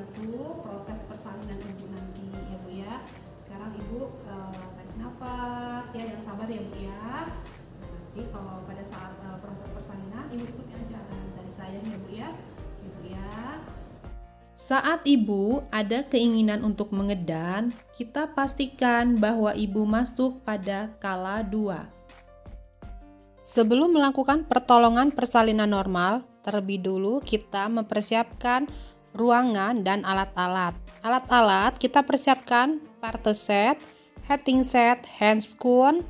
membantu proses persalinan ibu nanti ya Bu ya. Sekarang ibu tarik nafas ya, yang sabar ya Bu ya. Nanti kalau pada saat proses persalinan ibu ikuti aja arahan dari saya ya Bu ya. Ibu ya. Saat ibu ada keinginan untuk mengedan, kita pastikan bahwa ibu masuk pada kala 2. Sebelum melakukan pertolongan persalinan normal, terlebih dulu kita mempersiapkan ruangan dan alat-alat. Alat-alat kita persiapkan parter set, heading set, handscoon,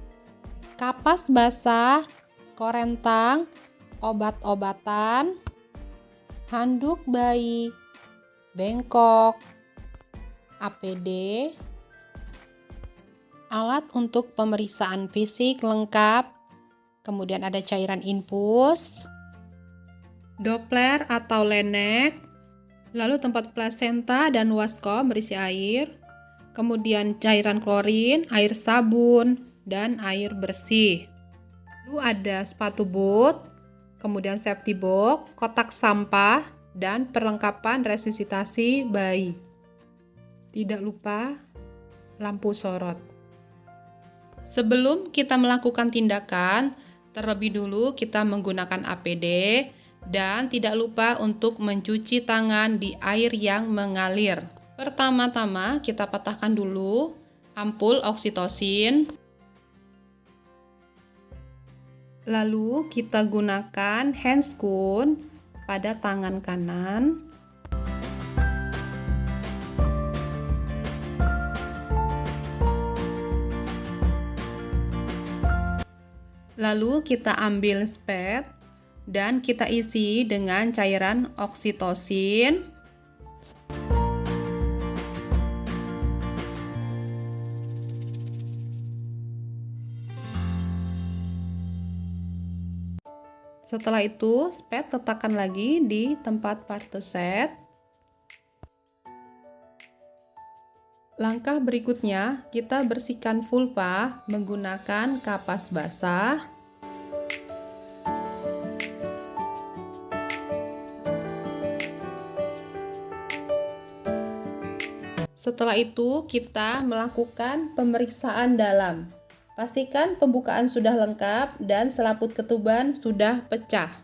kapas basah, korentang, obat-obatan, handuk bayi, bengkok, APD, alat untuk pemeriksaan fisik lengkap, kemudian ada cairan infus, Doppler atau lenek, lalu tempat plasenta dan waskom berisi air, kemudian cairan klorin, air sabun, dan air bersih. Lalu ada sepatu boot, kemudian safety box, kotak sampah, dan perlengkapan resusitasi bayi. Tidak lupa lampu sorot. Sebelum kita melakukan tindakan, terlebih dulu kita menggunakan APD dan tidak lupa untuk mencuci tangan di air yang mengalir. Pertama-tama kita patahkan dulu ampul oksitosin. Lalu kita gunakan handscoon pada tangan kanan. Lalu kita ambil spet dan kita isi dengan cairan oksitosin. Setelah itu, spet letakkan lagi di tempat parter set. Langkah berikutnya, kita bersihkan vulva menggunakan kapas basah. Setelah itu, kita melakukan pemeriksaan dalam. Pastikan pembukaan sudah lengkap dan selaput ketuban sudah pecah.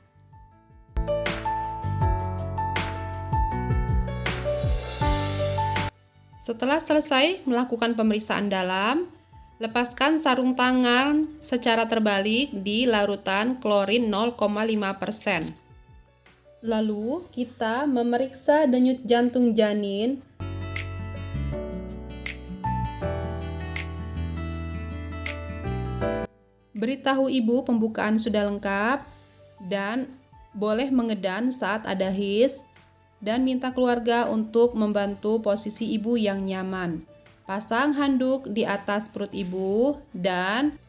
Setelah selesai melakukan pemeriksaan dalam, lepaskan sarung tangan secara terbalik di larutan klorin 0,5%. Lalu kita memeriksa denyut jantung janin. Beritahu ibu pembukaan sudah lengkap dan boleh mengedan saat ada his. Dan minta keluarga untuk membantu posisi ibu yang nyaman. Pasang handuk di atas perut ibu dan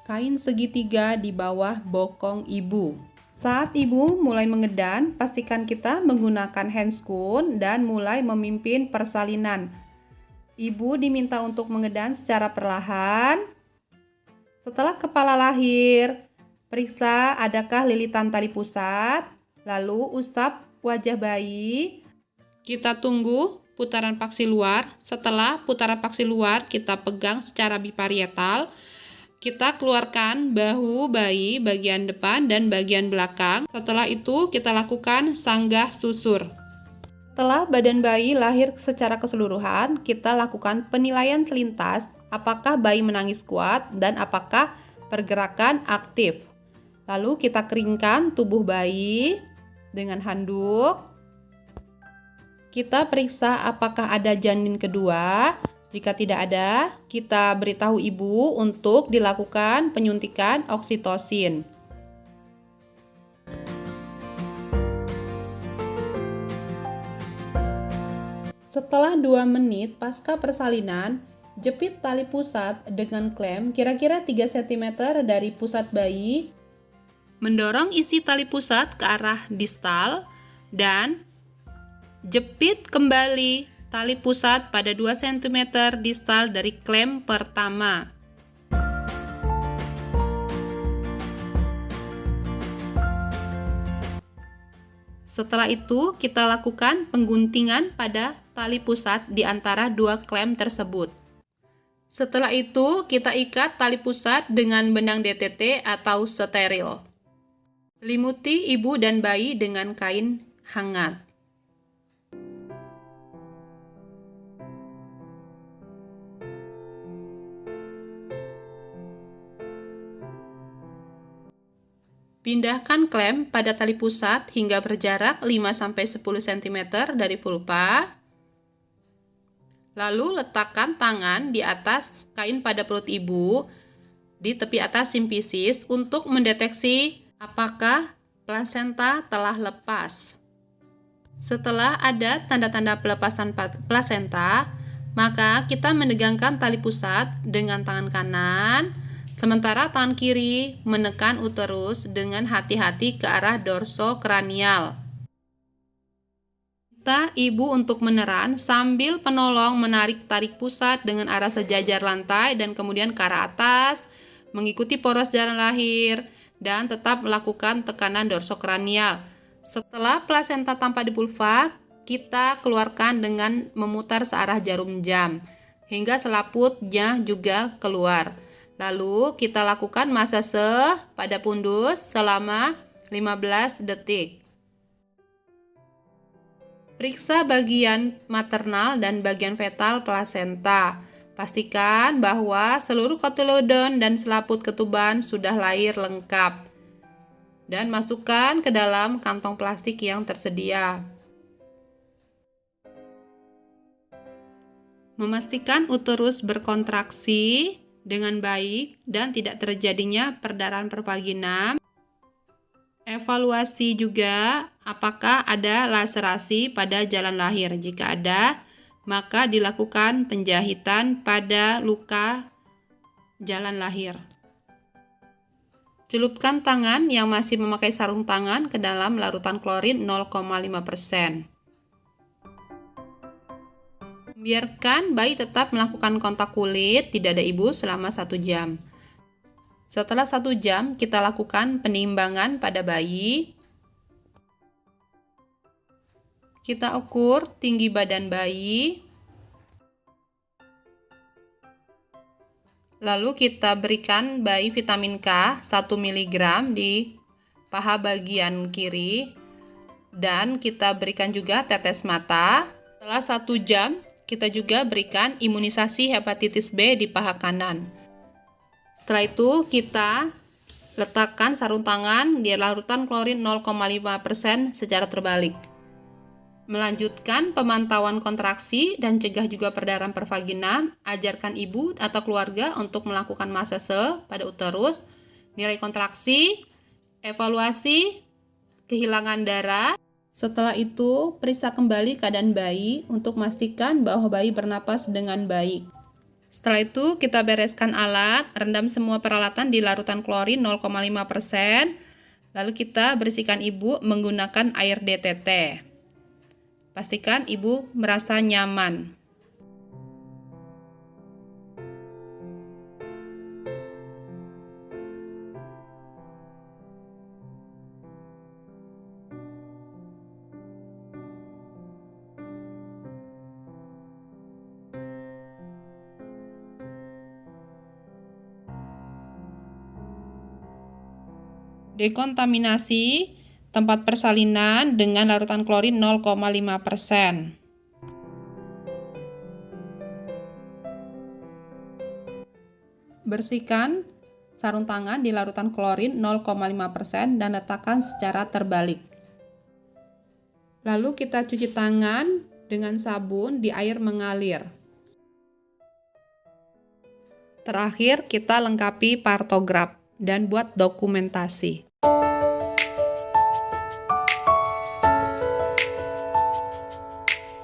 kain segitiga di bawah bokong ibu. Saat ibu mulai mengedan, pastikan kita menggunakan handscoon dan mulai memimpin persalinan. Ibu diminta untuk mengedan secara perlahan. Setelah kepala lahir, periksa adakah lilitan tali pusat, lalu usap wajah bayi. Kita tunggu putaran paksi luar. Setelah putaran paksi luar, kita pegang secara biparietal. Kita keluarkan bahu bayi bagian depan dan bagian belakang. Setelah itu, kita lakukan sanggah susur. Setelah badan bayi lahir secara keseluruhan, kita lakukan penilaian selintas apakah bayi menangis kuat dan apakah pergerakan aktif. Lalu kita keringkan tubuh bayi dengan handuk. Kita periksa apakah ada janin kedua. Jika tidak ada, kita beritahu ibu untuk dilakukan penyuntikan oksitosin. Setelah 2 menit pasca persalinan, jepit tali pusat dengan klem kira-kira 3 cm dari pusat bayi. Mendorong isi tali pusat ke arah distal dan jepit kembali tali pusat pada 2 cm distal dari klem pertama. Setelah itu, kita lakukan pengguntingan pada tali pusat di antara dua klem tersebut. Setelah itu, kita ikat tali pusat dengan benang DTT atau steril. Selimuti ibu dan bayi dengan kain hangat. Pindahkan klem pada tali pusat hingga berjarak 5-10 cm dari vulva. Lalu letakkan tangan di atas kain pada perut ibu di tepi atas simpisis untuk mendeteksi apakah plasenta telah lepas. Setelah ada tanda-tanda pelepasan plasenta, maka kita menegangkan tali pusat dengan tangan kanan, sementara tangan kiri menekan uterus dengan hati-hati ke arah dorsokranial. Minta ibu untuk meneran sambil penolong menarik tarik pusat dengan arah sejajar lantai dan kemudian ke arah atas, mengikuti poros jalan lahir, dan tetap melakukan tekanan dorsokranial. Setelah plasenta tampak di vulva, kita keluarkan dengan memutar searah jarum jam, hingga selaputnya juga keluar. Lalu kita lakukan masase pada pundus selama 15 detik. Periksa bagian maternal dan bagian fetal plasenta. Pastikan bahwa seluruh kotilodon dan selaput ketuban sudah lahir lengkap. Dan masukkan ke dalam kantong plastik yang tersedia. Memastikan uterus berkontraksi dengan baik dan tidak terjadinya perdarahan pervagina. Evaluasi juga apakah ada laserasi pada jalan lahir. Jika ada, maka dilakukan penjahitan pada luka jalan lahir. Celupkan tangan yang masih memakai sarung tangan ke dalam larutan klorin 0,5%. Biarkan bayi tetap melakukan kontak kulit di dada ibu selama 1 jam. Setelah 1 jam, kita lakukan penimbangan pada bayi. Kita ukur tinggi badan bayi. Lalu kita berikan bayi vitamin K 1 mg di paha bagian kiri. Dan kita berikan juga tetes mata. Setelah 1 jam, kita juga berikan imunisasi hepatitis B di paha kanan. Setelah itu kita letakkan sarung tangan di larutan klorin 0,5% secara terbalik. Melanjutkan pemantauan kontraksi dan cegah juga perdarahan pervagina. Ajarkan ibu atau keluarga untuk melakukan masase pada uterus, nilai kontraksi, evaluasi, kehilangan darah. Setelah itu, periksa kembali keadaan bayi untuk memastikan bahwa bayi bernapas dengan baik. Setelah itu, kita bereskan alat, rendam semua peralatan di larutan klorin 0,5%, lalu kita bersihkan ibu menggunakan air DTT. Pastikan ibu merasa nyaman. Dekontaminasi tempat persalinan dengan larutan klorin 0,5%. Bersihkan sarung tangan di larutan klorin 0,5% dan letakkan secara terbalik. Lalu kita cuci tangan dengan sabun di air mengalir. Terakhir, kita lengkapi partograf dan buat dokumentasi.